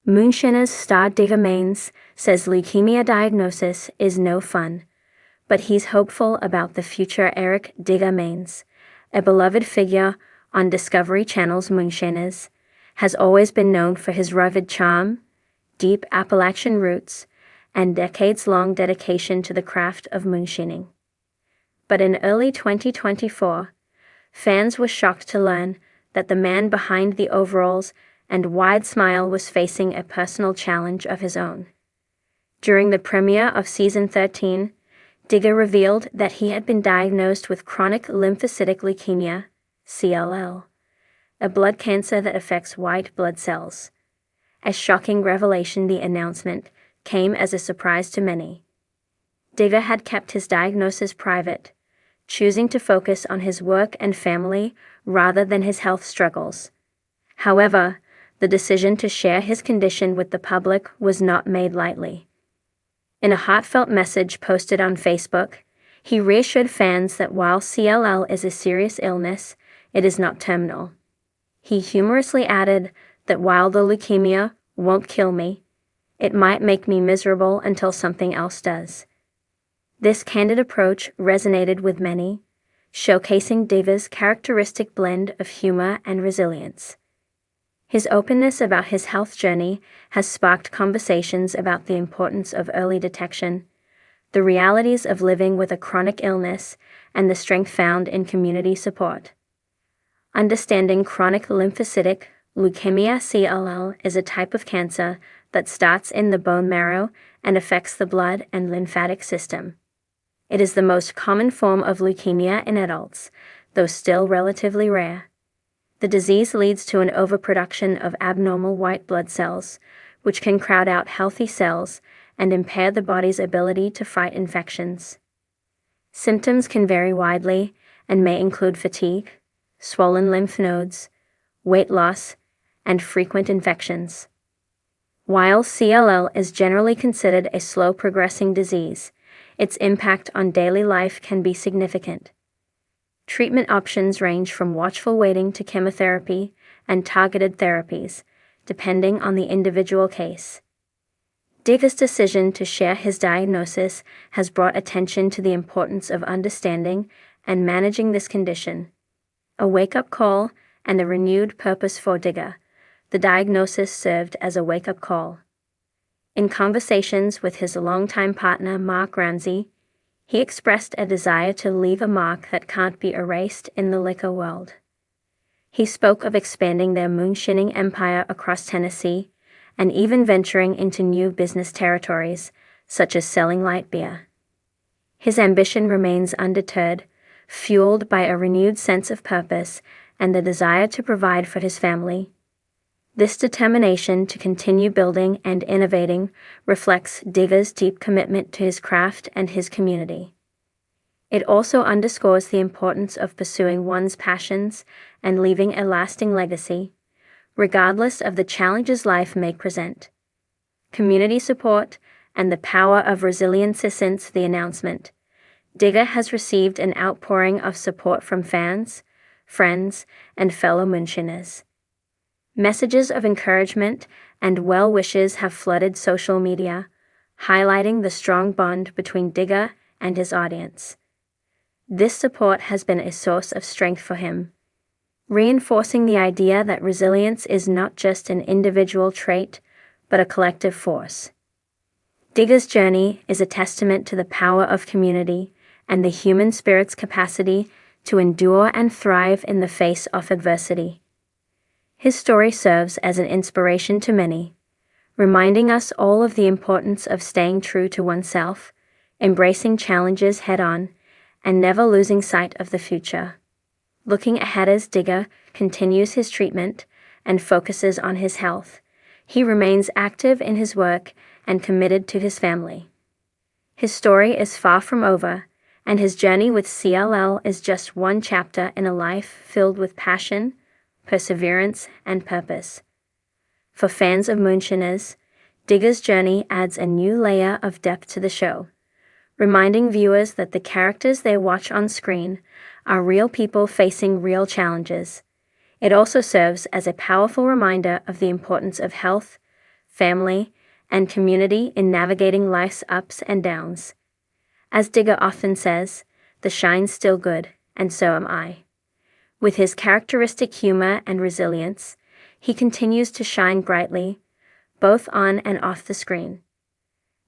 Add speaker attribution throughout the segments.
Speaker 1: Moonshiners star Digger Maines says leukemia diagnosis is no fun, but he's hopeful about the future. Eric Digger Maines, a beloved figure on Discovery Channel's Moonshiners, has always been known for his rugged charm, deep Appalachian roots, and decades-long dedication to the craft of moonshining. But in early 2024, fans were shocked to learn that the man behind the overalls and wide smile was facing a personal challenge of his own. During the premiere of Season 13, Digger revealed that he had been diagnosed with chronic lymphocytic leukemia, CLL, a blood cancer that affects white blood cells. A shocking revelation, the announcement came as a surprise to many. Digger had kept his diagnosis private, choosing to focus on his work and family rather than his health struggles. However, the decision to share his condition with the public was not made lightly. In a heartfelt message posted on Facebook, he reassured fans that while CLL is a serious illness, it is not terminal. He humorously added that while the leukemia won't kill me, it might make me miserable until something else does. This candid approach resonated with many, showcasing Digger's characteristic blend of humor and resilience. His openness about his health journey has sparked conversations about the importance of early detection, the realities of living with a chronic illness, and the strength found in community support. Understanding chronic lymphocytic leukemia (CLL) is a type of cancer that starts in the bone marrow and affects the blood and lymphatic system. It is the most common form of leukemia in adults, though still relatively rare. The disease leads to an overproduction of abnormal white blood cells, which can crowd out healthy cells and impair the body's ability to fight infections. Symptoms can vary widely and may include fatigue, swollen lymph nodes, weight loss, and frequent infections. While CLL is generally considered a slow-progressing disease, its impact on daily life can be significant. Treatment options range from watchful waiting to chemotherapy and targeted therapies, depending on the individual case. Digger's decision to share his diagnosis has brought attention to the importance of understanding and managing this condition. A wake-up call and a renewed purpose for Digger, the diagnosis served as a wake-up call. In conversations with his longtime partner Mark Ramsey, he expressed a desire to leave a mark that can't be erased in the liquor world. He spoke of expanding their moonshining empire across Tennessee and even venturing into new business territories, such as selling light beer. His ambition remains undeterred, fueled by a renewed sense of purpose and the desire to provide for his family. This determination to continue building and innovating reflects Digger's deep commitment to his craft and his community. It also underscores the importance of pursuing one's passions and leaving a lasting legacy, regardless of the challenges life may present. Community support and the power of resilience. Since the announcement, Digger has received an outpouring of support from fans, friends, and fellow Moonshiners. Messages of encouragement and well wishes have flooded social media, highlighting the strong bond between Digger and his audience. This support has been a source of strength for him, reinforcing the idea that resilience is not just an individual trait, but a collective force. Digger's journey is a testament to the power of community and the human spirit's capacity to endure and thrive in the face of adversity. His story serves as an inspiration to many, reminding us all of the importance of staying true to oneself, embracing challenges head-on, and never losing sight of the future. Looking ahead as Digger continues his treatment and focuses on his health, he remains active in his work and committed to his family. His story is far from over, and his journey with CLL is just one chapter in a life filled with passion, perseverance, and purpose. For fans of Moonshiners, Digger's journey adds a new layer of depth to the show, reminding viewers that the characters they watch on screen are real people facing real challenges. It also serves as a powerful reminder of the importance of health, family, and community in navigating life's ups and downs. As Digga often says, the shine's still good, and so am I. With his characteristic humor and resilience, he continues to shine brightly, both on and off the screen.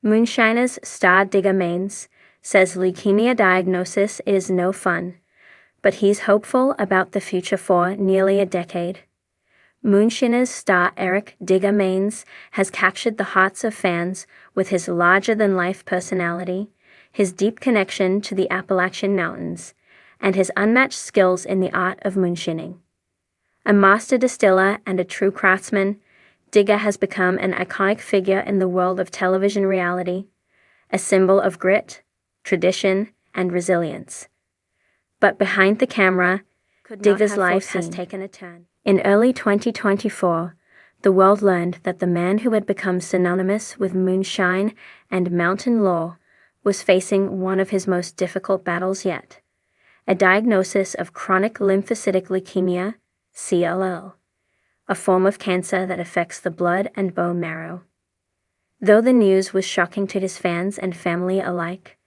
Speaker 1: Moonshiners star Digga Mains says leukemia diagnosis is no fun, but he's hopeful about the future for nearly a decade. Moonshiners star Eric Digga Mains has captured the hearts of fans with his larger-than-life personality, his deep connection to the Appalachian Mountains, and his unmatched skills in the art of moonshining. A master distiller and a true craftsman, Digga has become an iconic figure in the world of television reality, a symbol of grit, tradition, and resilience. But behind the camera, Digga's life has taken a turn. In early 2024, the world learned that the man who had become synonymous with moonshine and mountain lore was facing one of his most difficult battles yet: a diagnosis of chronic lymphocytic leukemia, CLL, a form of cancer that affects the blood and bone marrow. Though the news was shocking to his fans and family alike,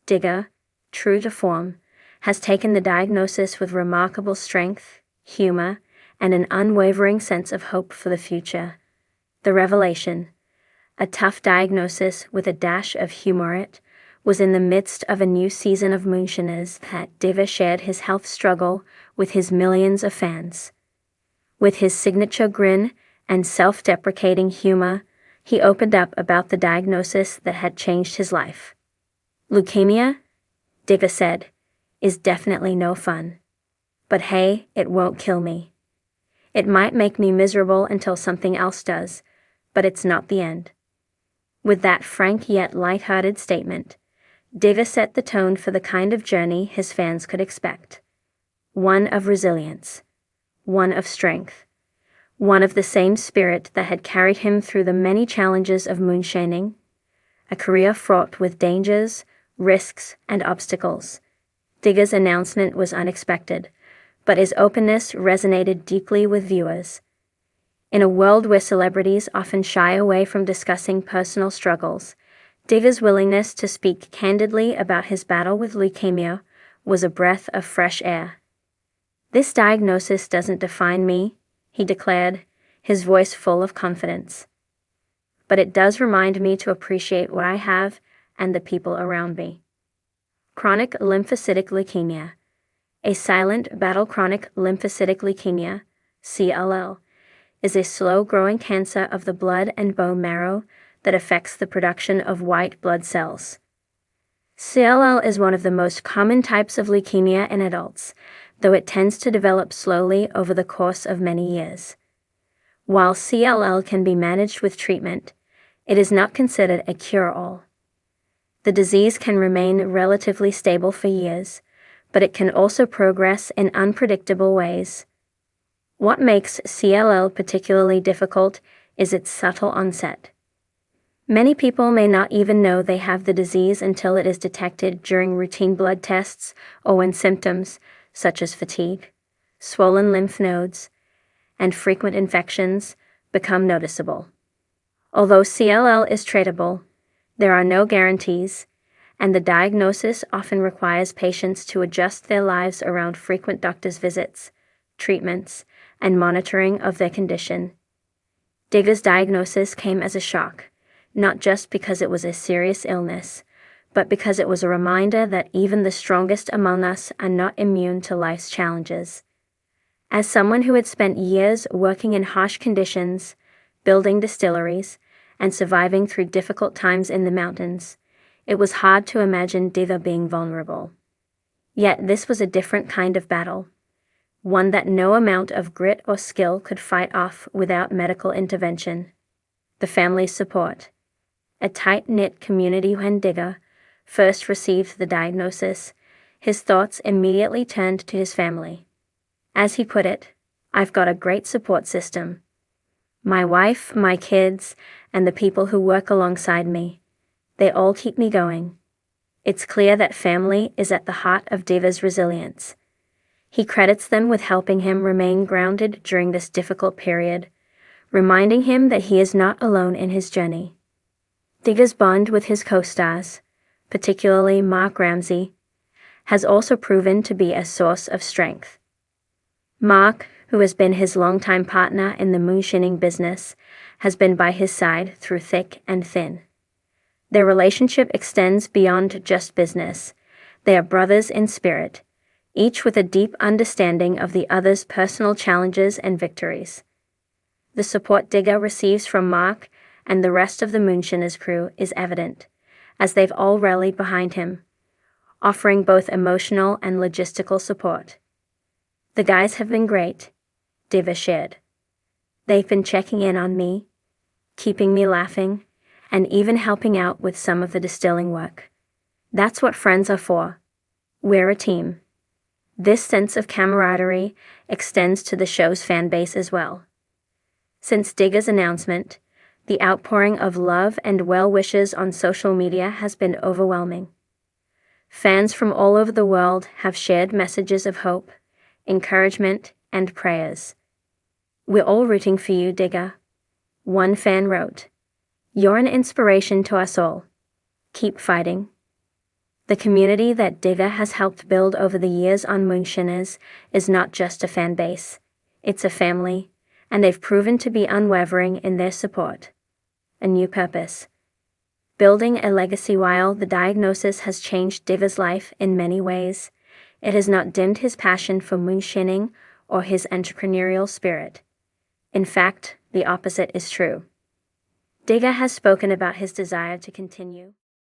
Speaker 1: Digga, true to form, has taken the diagnosis with remarkable strength, humor, and an unwavering sense of hope for the future. The revelation, a tough diagnosis with a dash of humor in it, was in the midst of a new season of Moonshiners that Digga shared his health struggle with his millions of fans. With his signature grin and self-deprecating humor, he opened up about the diagnosis that had changed his life. Leukemia, Digga said, is definitely no fun. But hey, it won't kill me. It might make me miserable until something else does, but it's not the end. With that frank yet light-hearted statement, Digga set the tone for the kind of journey his fans could expect. One of resilience. One of strength. One of the same spirit that had carried him through the many challenges of moonshining. A career fraught with dangers, risks, and obstacles. Digga's announcement was unexpected, but his openness resonated deeply with viewers. In a world where celebrities often shy away from discussing personal struggles, Digga's willingness to speak candidly about his battle with leukemia was a breath of fresh air. "This diagnosis doesn't define me," he declared, his voice full of confidence. "But it does remind me to appreciate what I have and the people around me." Chronic lymphocytic leukemia. A silent battle. Chronic lymphocytic leukemia, CLL, is a slow-growing cancer of the blood and bone marrow that affects the production of white blood cells. CLL is one of the most common types of leukemia in adults, though it tends to develop slowly over the course of many years. While CLL can be managed with treatment, it is not considered a cure-all. The disease can remain relatively stable for years, but it can also progress in unpredictable ways. What makes CLL particularly difficult is its subtle onset. Many people may not even know they have the disease until it is detected during routine blood tests or when symptoms, such as fatigue, swollen lymph nodes, and frequent infections, become noticeable. Although CLL is treatable, there are no guarantees, and the diagnosis often requires patients to adjust their lives around frequent doctor's visits, treatments, and monitoring of their condition. Digga's diagnosis came as a shock, not just because it was a serious illness, but because it was a reminder that even the strongest among us are not immune to life's challenges. As someone who had spent years working in harsh conditions, building distilleries, and surviving through difficult times in the mountains, it was hard to imagine Digga being vulnerable. Yet this was a different kind of battle, one that no amount of grit or skill could fight off without medical intervention. The family's support. A tight-knit community. When Digga first received the diagnosis, his thoughts immediately turned to his family. As he put it, "I've got a great support system. My wife, my kids, and the people who work alongside me. They all keep me going." It's clear that family is at the heart of Digga's resilience. He credits them with helping him remain grounded during this difficult period, reminding him that he is not alone in his journey. Digga's bond with his co-stars, particularly Mark Ramsey, has also proven to be a source of strength. Mark, who has been his longtime partner in the moonshining business, has been by his side through thick and thin. Their relationship extends beyond just business. They are brothers in spirit, each with a deep understanding of the other's personal challenges and victories. The support Digga receives from Mark and the rest of the Moonshiners crew is evident, as they've all rallied behind him, offering both emotional and logistical support. "The guys have been great," Diva shared. "They've been checking in on me, keeping me laughing, and even helping out with some of the distilling work. That's what friends are for. We're a team." This sense of camaraderie extends to the show's fan base as well. Since Digga's announcement, the outpouring of love and well wishes on social media has been overwhelming. Fans from all over the world have shared messages of hope, encouragement, and prayers. "We're all rooting for you, Digga," one fan wrote. "You're an inspiration to us all. Keep fighting." The community that Digga has helped build over the years on Moonshiners is not just a fan base, it's a family, and they've proven to be unwavering in their support. A new purpose. Building a legacy. While the diagnosis has changed Digga's life in many ways, it has not dimmed his passion for moonshining or his entrepreneurial spirit. In fact, the opposite is true. Digga has spoken about his desire to continue